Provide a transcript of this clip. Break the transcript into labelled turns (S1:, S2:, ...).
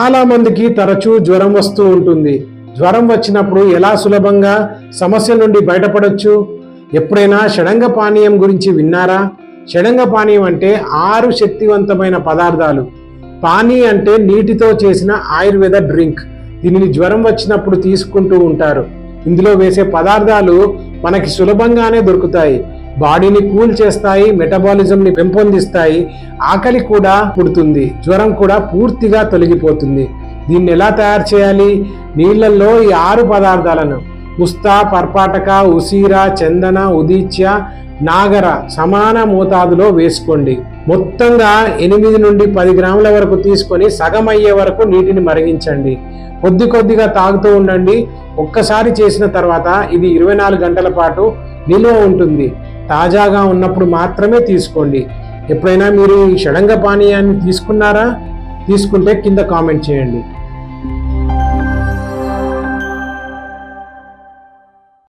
S1: చాలా మందికి తరచూ జ్వరం వస్తూ ఉంటుంది. జ్వరం వచ్చినప్పుడు ఎలా సులభంగా సమస్య నుండి బయటపడొచ్చు? ఎప్పుడైనా షడంగ పానీయం గురించి విన్నారా? షడంగ పానీయం అంటే 6 శక్తివంతమైన పదార్థాలు. పానీ అంటే నీటితో చేసిన ఆయుర్వేద డ్రింక్. దీనిని జ్వరం వచ్చినప్పుడు తీసుకుంటూ ఉంటారు. ఇందులో వేసే పదార్థాలు మనకి సులభంగానే దొరుకుతాయి. బాడీని కూల్ చేస్తాయి, మెటబాలిజంని పెంపొందిస్తాయి, ఆకలి కూడా పుడుతుంది, జ్వరం కూడా పూర్తిగా తొలగిపోతుంది. దీన్ని ఎలా తయారు చేయాలి? నీళ్లలో ఈ 6 పదార్థాలను ఉస్తా, పర్పాటక, ఉసీర, చందన, ఉదీచ్య, నాగర సమాన మోతాదులో వేసుకోండి. మొత్తంగా 8 నుండి 10 గ్రాముల వరకు తీసుకొని సగం అయ్యే వరకు నీటిని మరిగించండి. కొద్ది కొద్దిగా తాగుతూ ఉండండి. ఒక్కసారి చేసిన తర్వాత ఇది 24 గంటల పాటు నిల్వ ఉంటుంది. తాజాగా ఉన్నప్పుడు మాత్రమే తీసుకోండి. ఎప్పుడైనా మీరు ఈ షడంగ పానీయాన్ని తీసుకున్నారా? తీసుకుంటే కింద కామెంట్ చేయండి.